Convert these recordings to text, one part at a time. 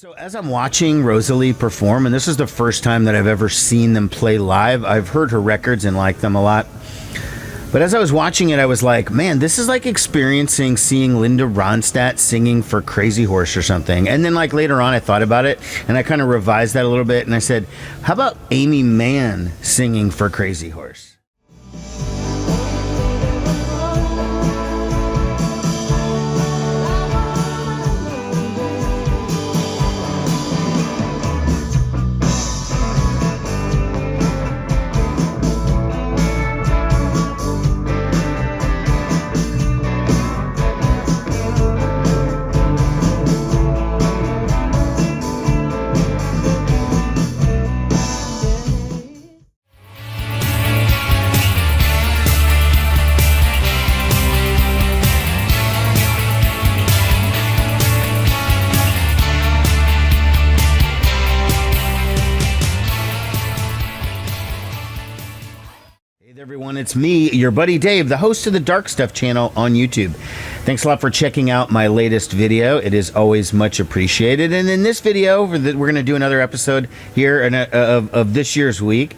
So as I'm watching Rosali perform, and this is the first time that I've ever seen them play live, I've heard her records and liked them a lot. But as I was watching it, I was like, man, this is like seeing Linda Ronstadt singing for Crazy Horse or something. And then like later on, I thought about it and I kind of revised that a little bit. And I said, how about Aimee Mann singing for Crazy Horse? Everyone, it's me, your buddy Dave, the host of the Dark Stuff channel on YouTube. Thanks a lot for checking out my latest video. It is always much appreciated. And in this video, we're going to do another episode here of this year's week.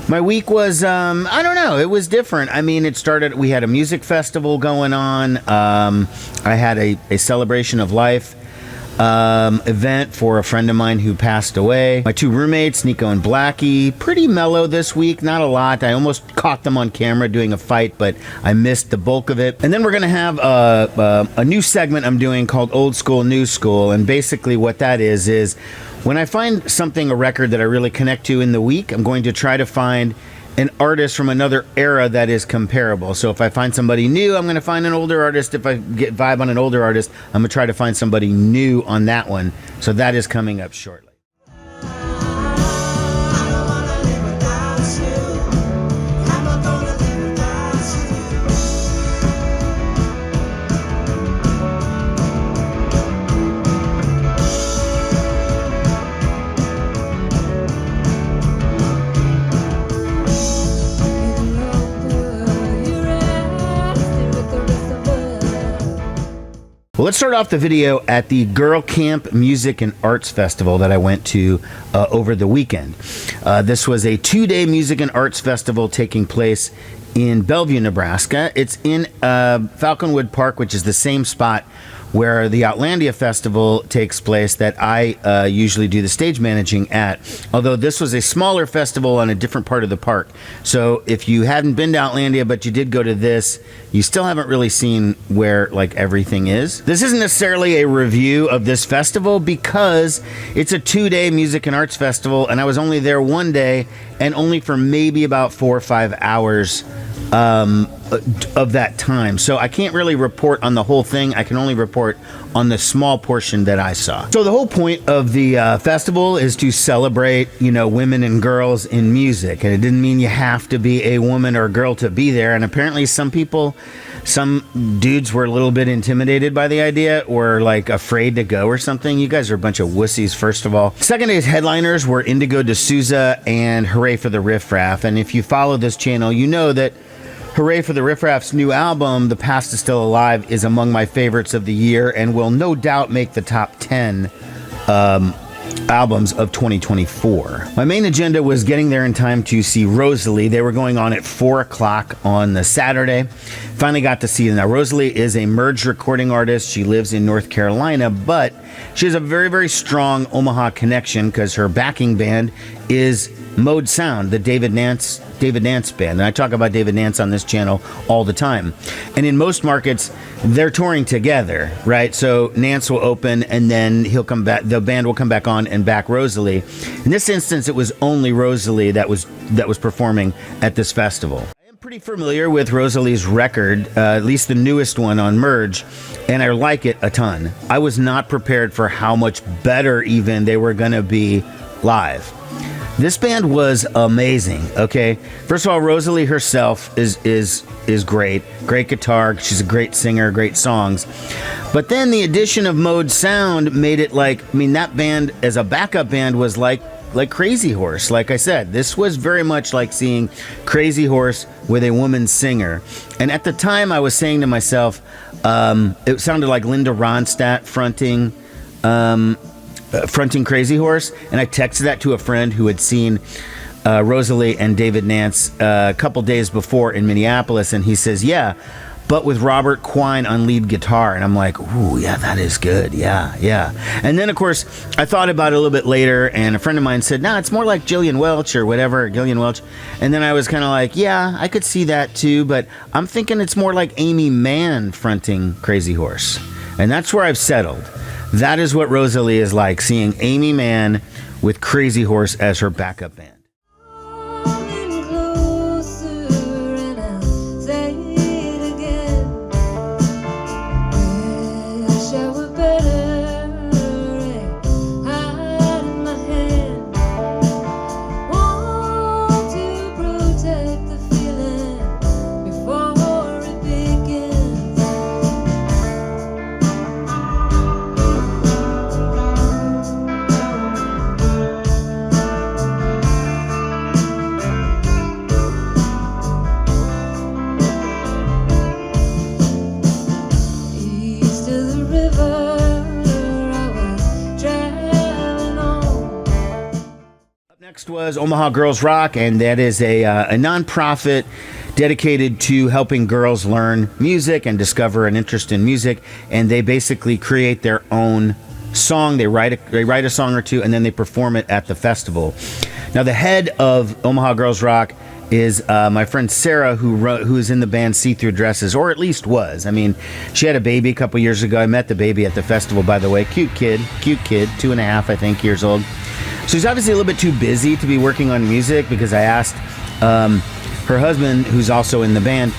My week was, I don't know, it was different. I mean, it started, we had a music festival going on. I had a celebration of life event for a friend of mine who passed away. My two roommates, Neko and Blackie, pretty mellow this week, not a lot. I almost caught them on camera doing a fight, but I missed the bulk of it. And then we're going to have a new segment I'm doing called Old School, New School. And basically what that is when I find something, a record that I really connect to in the week, I'm going to try to find an artist from another era that is comparable. So if I find somebody new, I'm going to find an older artist. If I get vibe on an older artist, I'm going to try to find somebody new on that one. So that is coming up shortly. Well, let's start off the video at the Grrrl Camp Music and Arts Festival that I went to over the weekend. This was a 2-day music and arts festival taking place in Bellevue, Nebraska. It's in Falconwood Park, which is the same spot where the Outlandia Festival takes place that I usually do the stage managing at. Although this was a smaller festival on a different part of the park. So if you hadn't been to Outlandia, but you did go to this, you still haven't really seen where like everything is. This isn't necessarily a review of this festival because it's a 2-day music and arts festival and I was only there one day and only for maybe about 4 or 5 hours of that time. So I can't really report on the whole thing. I can only report on the small portion that I saw. So the whole point of the festival is to celebrate, you know, women and girls in music. And it didn't mean you have to be a woman or a girl to be there. And apparently some dudes were a little bit intimidated by the idea or like afraid to go or something. You guys are a bunch of wussies, first of all. Second day's headliners were Indigo De Souza and Hurray for the Riff Raff. And if you follow this channel, you know that Hurray for the Riff Raff's new album, The Past is Still Alive, is among my favorites of the year and will no doubt make the top 10 albums of 2024. My main agenda was getting there in time to see Rosali. They were going on at 4 o'clock on the Saturday. Finally got to see them. Now, Rosali is a merged recording artist. She lives in North Carolina, but she has a very, very strong Omaha connection because her backing band is Mowed Sound, the David Nance band. And I talk about David Nance on this channel all the time. And in most markets, they're touring together, right? So Nance will open and then he'll come back, the band will come back on and back Rosali. In this instance, it was only Rosali that was performing at this festival. I am pretty familiar with Rosali's record, at least the newest one on Merge, and I like it a ton. I was not prepared for how much better even they were gonna be live. This band was amazing, okay? First of all, Rosali herself is great. Great guitar. She's a great singer, great songs. But then the addition of Mowed Sound made it like, I mean, that band as a backup band was like Crazy Horse. Like I said, this was very much like seeing Crazy Horse with a woman singer. And at the time I was saying to myself, it sounded like Linda Ronstadt fronting fronting Crazy Horse, and I texted that to a friend who had seen Rosali and David Nance a couple days before in Minneapolis, and he says, yeah, but with Robert Quine on lead guitar. And I'm like, ooh, yeah, that is good. Yeah. And then, of course, I thought about it a little bit later, and a friend of mine said, no, it's more like Gillian Welch or whatever, Gillian Welch. And then I was kind of like, yeah, I could see that too, but I'm thinking it's more like Aimee Mann fronting Crazy Horse. And that's where I've settled. That is what Rosali is like, seeing Aimee Mann with Crazy Horse as her backup band. Next was Omaha Girls Rock, and that is a nonprofit dedicated to helping girls learn music and discover an interest in music. And they basically create their own song. They write a song or two, and then they perform it at the festival. Now, the head of Omaha Girls Rock is my friend Sarah, who is in the band See Through Dresses, or at least was. I mean, she had a baby a couple years ago. I met the baby at the festival, by the way. Cute kid, 2.5, I think, years old. So she's obviously a little bit too busy to be working on music, because I asked her husband, who's also in the band,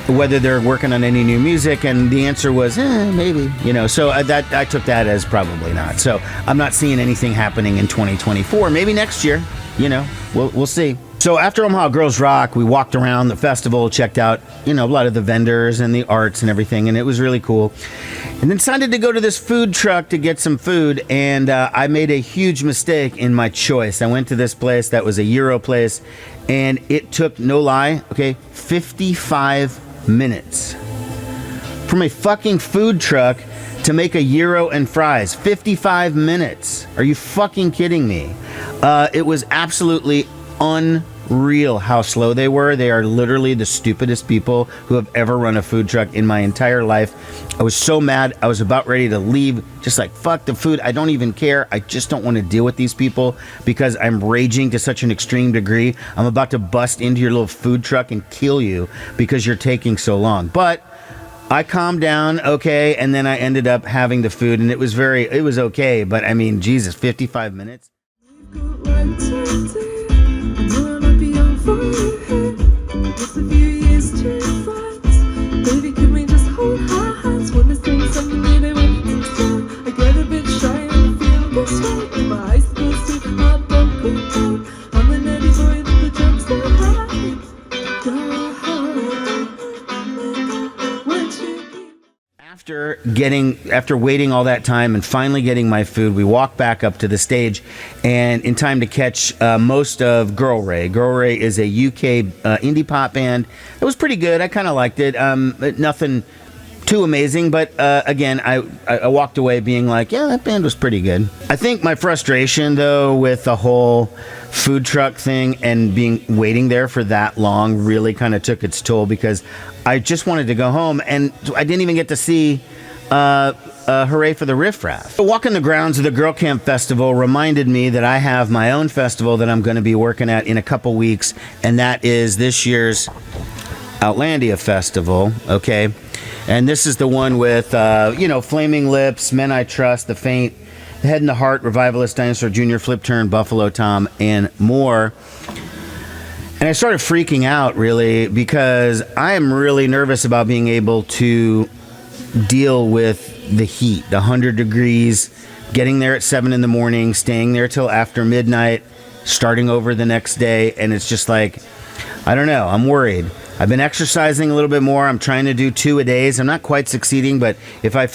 whether they're working on any new music, and the answer was, maybe, So I took that as probably not. So I'm not seeing anything happening in 2024. Maybe next year, we'll see. So after Omaha Girls Rock, we walked around the festival, checked out, a lot of the vendors and the arts and everything, and it was really cool. And then decided to go to this food truck to get some food, and I made a huge mistake in my choice. I went to this place that was a gyro place, and it took, no lie, 55 minutes from a fucking food truck to make a gyro and fries. 55 minutes. Are you fucking kidding me? It was absolutely unreal how slow they were. They are literally the stupidest people who have ever run a food truck in my entire life. I was so mad. I was about ready to leave. Just like, fuck the food. I don't even care. I just don't want to deal with these people because I'm raging to such an extreme degree. I'm about to bust into your little food truck and kill you because you're taking so long. But I calmed down, okay, and then I ended up having the food, and it was okay. But I mean, Jesus, 55 minutes? Just a few years to fight. Baby, can we just hold hands? Wanna sing something really I get a bit shy and feel this way. My eyes goes to my broken down. I'm the nerdy boy that the jokes are high. After waiting all that time and finally getting my food, we walked back up to the stage, and in time to catch most of Grrrl. Grrrl is a UK indie pop band. It was pretty good. I kind of liked it. Nothing too amazing, but again, I walked away being like, yeah, that band was pretty good. I think my frustration, though, with the whole food truck thing and waiting there for that long really kind of took its toll, because I just wanted to go home, and I didn't even get to see Hurray for the Riff Raff. Walking the grounds of the Girl Camp Festival reminded me that I have my own festival that I'm going to be working at in a couple weeks, and that is this year's Outlandia Festival, okay? And this is the one with, Flaming Lips, Men I Trust, The Faint, The Head and the Heart, Revivalist, Dinosaur Jr., Flip Turn, Buffalo Tom, and more. And I started freaking out, really, because I am really nervous about being able to deal with the heat, the 100 degrees, getting there at 7 in the morning, staying there till after midnight, starting over the next day. And it's just like, I don't know, I'm worried. I've been exercising a little bit more. I'm trying to do 2 a days. I'm not quite succeeding, but if I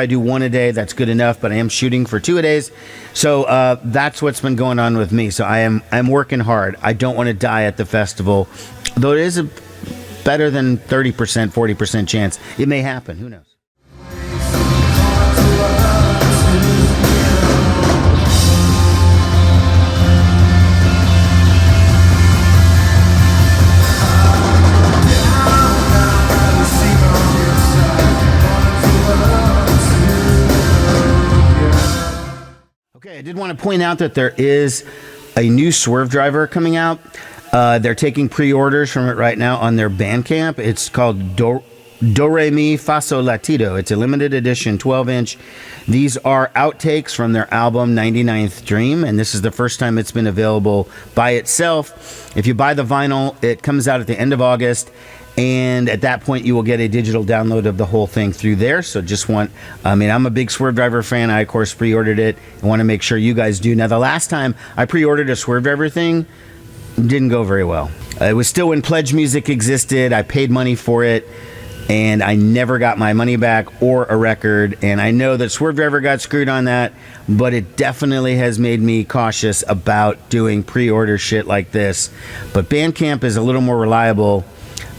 do 1 a day, that's good enough. But I am shooting for 2 a days. So that's what's been going on with me. So I'm working hard. I don't want to die at the festival, though it is a better than 30%, 40% chance it may happen. Who knows? Okay, I did want to point out that there is a new Swervedriver coming out. They're taking pre-orders from it right now on their Bandcamp. It's called Do Re Mi Fa Sol Latido. It's a limited edition 12-inch. These are outtakes from their album 99th Dream, and this is the first time it's been available by itself. If you buy the vinyl, it comes out at the end of August, and at that point you will get a digital download of the whole thing through there. So I'm a big Swervedriver fan. I of course pre-ordered it. I want to make sure you guys do. Now, the last time I pre-ordered a Swervedriver thing, didn't go very well. It was still when Pledge Music existed. I paid money for it, and I never got my money back or a record. And I know that Swervedriver got screwed on that, but it definitely has made me cautious about doing pre-order shit like this. But Bandcamp is a little more reliable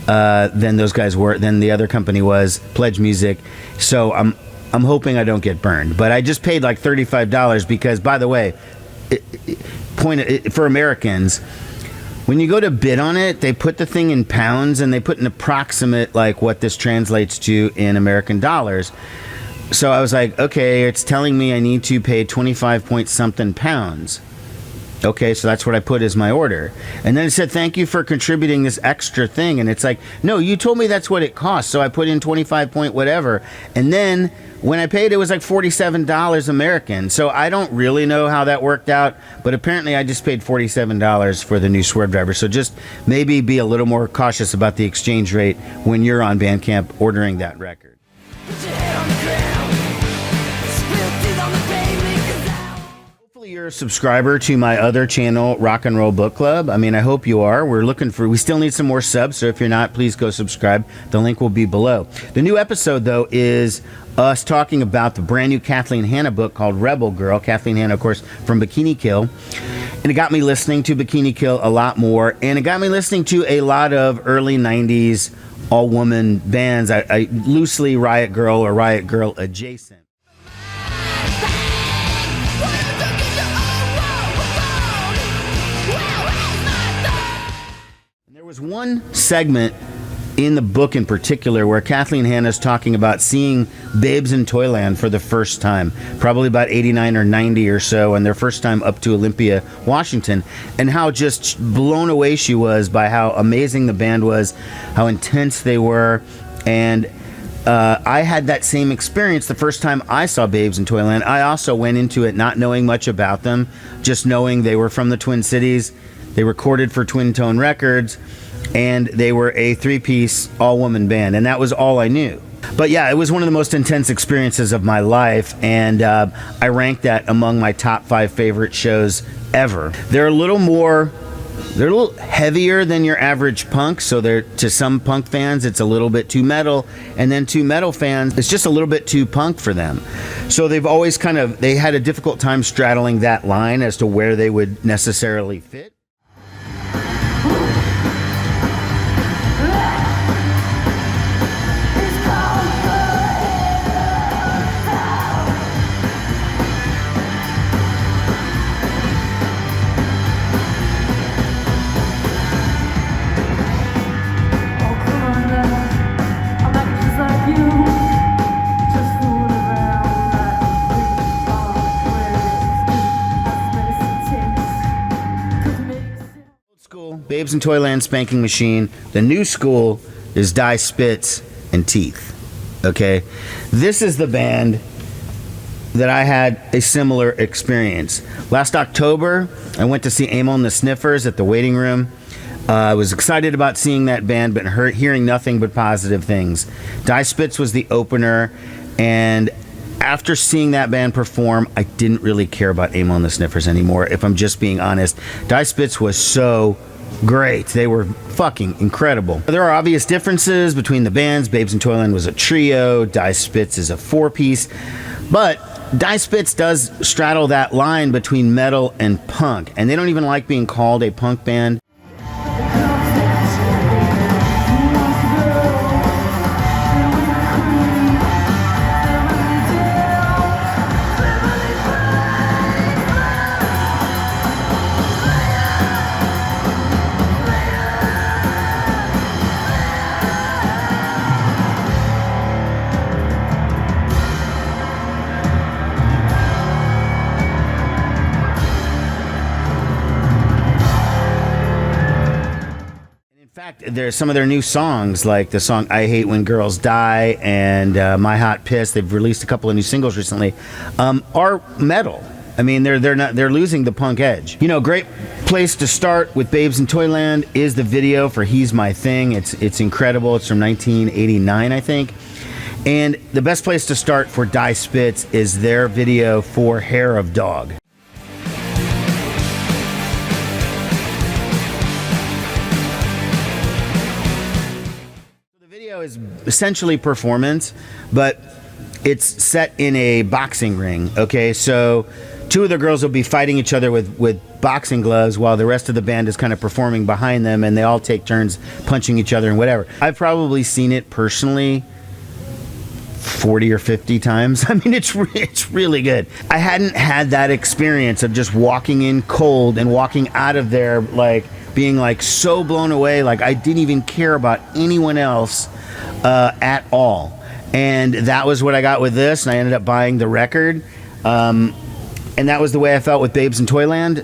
than those guys were, than the other company was, Pledge Music. So I'm hoping I don't get burned. But I just paid like $35 because, by the way, for Americans, when you go to bid on it, they put the thing in pounds and they put an approximate, like what this translates to in American dollars. So I was like, okay, it's telling me I need to pay 25 point something pounds. Okay, so that's what I put as my order. And then it said, thank you for contributing this extra thing. And it's like, no, you told me that's what it cost. So I put in 25 point whatever. And then when I paid, it was like $47 American. So I don't really know how that worked out. But apparently I just paid $47 for the new Swervedriver. So just maybe be a little more cautious about the exchange rate when you're on Bandcamp ordering that record. You're a subscriber to my other channel, Rock and Roll Book Club. I mean, I hope you are. We still need some more subs, so if you're not, please go subscribe. The link will be below. The new episode, though, is us talking about the brand new Kathleen Hanna book called Rebel Girl. Kathleen Hanna, of course, from Bikini Kill. And it got me listening to Bikini Kill a lot more, and it got me listening to a lot of early 90s all-woman bands, I loosely Riot Grrrl or Riot Grrrl adjacent. There was one segment in the book in particular where Kathleen Hanna's talking about seeing Babes in Toyland for the first time, probably about 89 or 90 or so, and their first time up to Olympia, Washington, and how just blown away she was by how amazing the band was, how intense they were. And I had that same experience the first time I saw Babes in Toyland. I also went into it not knowing much about them, just knowing they were from the Twin Cities. They recorded for Twin Tone Records, and they were a three-piece all-woman band, and that was all I knew. But yeah, it was one of the most intense experiences of my life, and I ranked that among my top 5 favorite shows ever. They're a little heavier than your average punk, so to some punk fans it's a little bit too metal, and then to metal fans it's just a little bit too punk for them. So they had a difficult time straddling that line as to where they would necessarily fit. Babes in Toyland, Spanking Machine. The new school is Die Spitz and Teeth. Okay, this is the band that I had a similar experience. Last October, I went to see Aimee and the Sniffers at the Waiting Room. I was excited about seeing that band, but hearing nothing but positive things. Die Spitz was the opener, and after seeing that band perform, I didn't really care about Aimee and the Sniffers anymore, if I'm just being honest. Die Spitz was so great. They were fucking incredible. There are obvious differences between the bands. Babes in Toyland was a trio. Die Spitz is a 4-piece. But Die Spitz does straddle that line between metal and punk. And they don't even like being called a punk band. fact, there's some of their new songs, like the song "I Hate When Girls Die" and "My Hot Piss." They've released a couple of new singles recently. Are metal. I mean, they're losing the punk edge. You know, great place to start with Babes in Toyland is the video for "He's My Thing." It's incredible. It's from 1989, I think. And the best place to start for Die Spitz is their video for "Hair of Dog." The video is essentially performance, but it's set in a boxing ring. Okay, so two of the girls will be fighting each other with boxing gloves while the rest of the band is kind of performing behind them, and they all take turns punching each other and whatever. I've probably seen it personally 40 or 50 times. I mean, it's really good. I hadn't had that experience of just walking in cold and walking out of there like being like so blown away, like I didn't even care about anyone else at all. And that was what I got with this, and I ended up buying the record. And that was the way I felt with Babes in Toyland.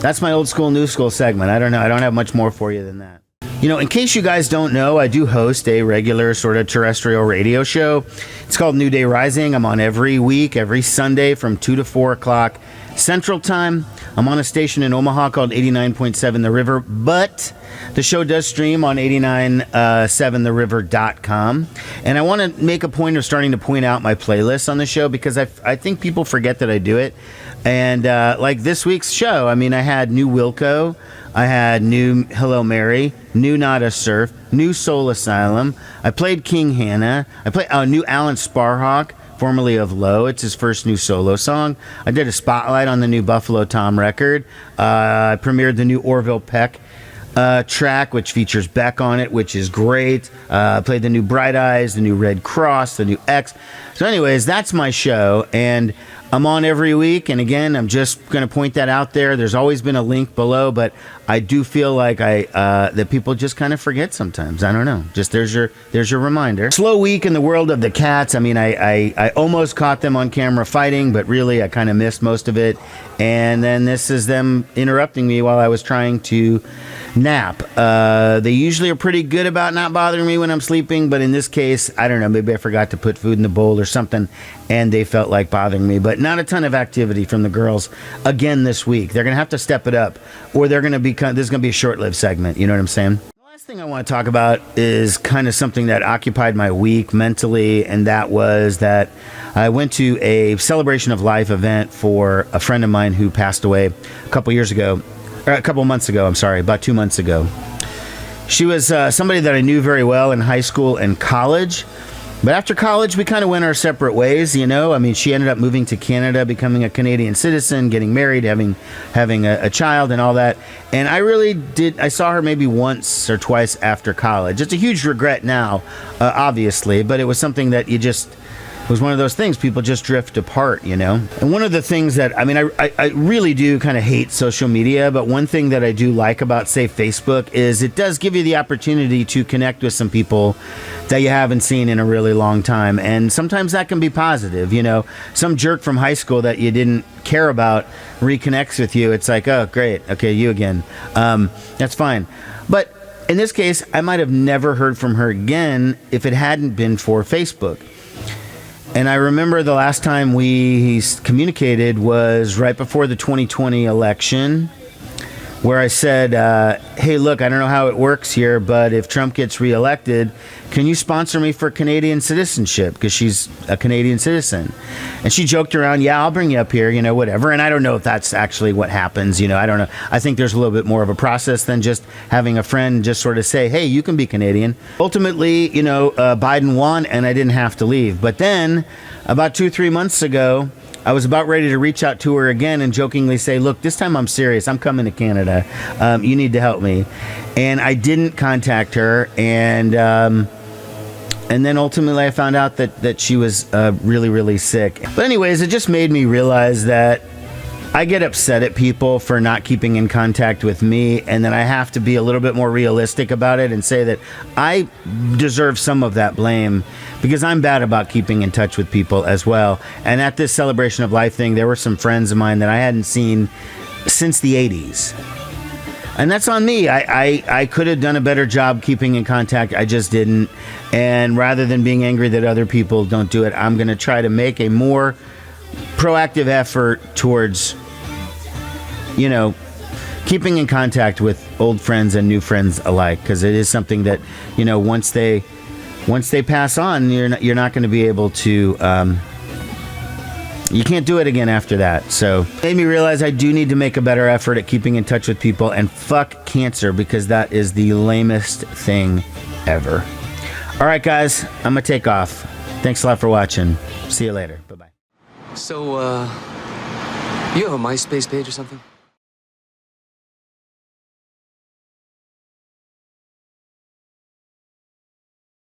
That's my old school, new school segment. I don't know. I don't have much more for you than that. You know, in case you guys don't know, I do host a regular sort of terrestrial radio show. It's called New Day Rising. I'm on every week, every Sunday from 2 to 4 o'clock Central Time. I'm on a station in Omaha called 89.7 The River, but the show does stream on 897theriver.com. And I want to make a point of starting to point out my playlists on the show because I think people forget that I do it. And like this week's show, I mean, I had new Wilco, I had new Hello Mary, new Nada Surf, new Soul Asylum. I played King Hannah. I played new Alan Sparhawk, formerly of Low. It's his first new solo song. I did a spotlight on the new Buffalo Tom record. I premiered the new Orville Peck track, which features Beck on it, which is great. Played the new Bright Eyes, the new Red Cross, the new X. So anyways, that's my show, and I'm on every week, and again, I'm just going to point that out there. There's always been a link below, but I do feel like that people just kind of forget sometimes. I don't know. Just there's your reminder. Slow week in the world of the cats. I mean, I almost caught them on camera fighting, but really I kind of missed most of it. And then this is them interrupting me while I was trying to nap. They usually are pretty good about not bothering me when I'm sleeping, but in this case, I don't know, maybe I forgot to put food in the bowl or something, and they felt like bothering me. But not a ton of activity from the girls again this week. They're going to have to step it up, or they're going to become, this is going to be a short-lived segment. You know what I'm saying? The last thing I want to talk about is kind of something that occupied my week mentally, and that was that I went to a celebration of life event for a friend of mine who passed away a couple months ago, about 2 months ago. She was somebody that I knew very well in high school and college. But after college, we kind of went our separate ways, you know. I mean, she ended up moving to Canada, becoming a Canadian citizen, getting married, having a child and all that. And I saw her maybe once or twice after college. It's a huge regret now, obviously, but it was something that it was one of those things, people just drift apart, you know? And one of the things that, I mean, I really do kind of hate social media, but one thing that I do like about, say, Facebook is it does give you the opportunity to connect with some people that you haven't seen in a really long time. And sometimes that can be positive, you know? Some jerk from high school that you didn't care about reconnects with you. It's like, oh, great. Okay, you again. That's fine. But in this case, I might have never heard from her again if it hadn't been for Facebook. And I remember the last time we communicated was right before the 2020 election, where I said, hey, look, I don't know how it works here, but if Trump gets reelected, can you sponsor me for Canadian citizenship? Because she's a Canadian citizen. And she joked around, yeah, I'll bring you up here, you know, whatever. And I don't know if that's actually what happens, you know, I don't know. I think there's a little bit more of a process than just having a friend just sort of say, hey, you can be Canadian. Ultimately, you know, Biden won and I didn't have to leave. But then about 2-3 months ago, I was about ready to reach out to her again and jokingly say, look, this time I'm serious. I'm coming to Canada. You need to help me. And I didn't contact her. And then ultimately I found out that she was really, really sick. But anyways, it just made me realize that I get upset at people for not keeping in contact with me, and then I have to be a little bit more realistic about it and say that I deserve some of that blame because I'm bad about keeping in touch with people as well. And at this celebration of life thing, there were some friends of mine that I hadn't seen since the 80s. And that's on me. I could have done a better job keeping in contact. I just didn't. And rather than being angry that other people don't do it, I'm going to try to make a more proactive effort towards, you know, keeping in contact with old friends and new friends alike, because it is something that, you know, once they pass on, you're not going to be able to. You can't do it again after that. So it made me realize I do need to make a better effort at keeping in touch with people, and fuck cancer, because that is the lamest thing ever. All right, guys, I'm gonna take off. Thanks a lot for watching. See you later. Bye bye. So, you have a MySpace page or something?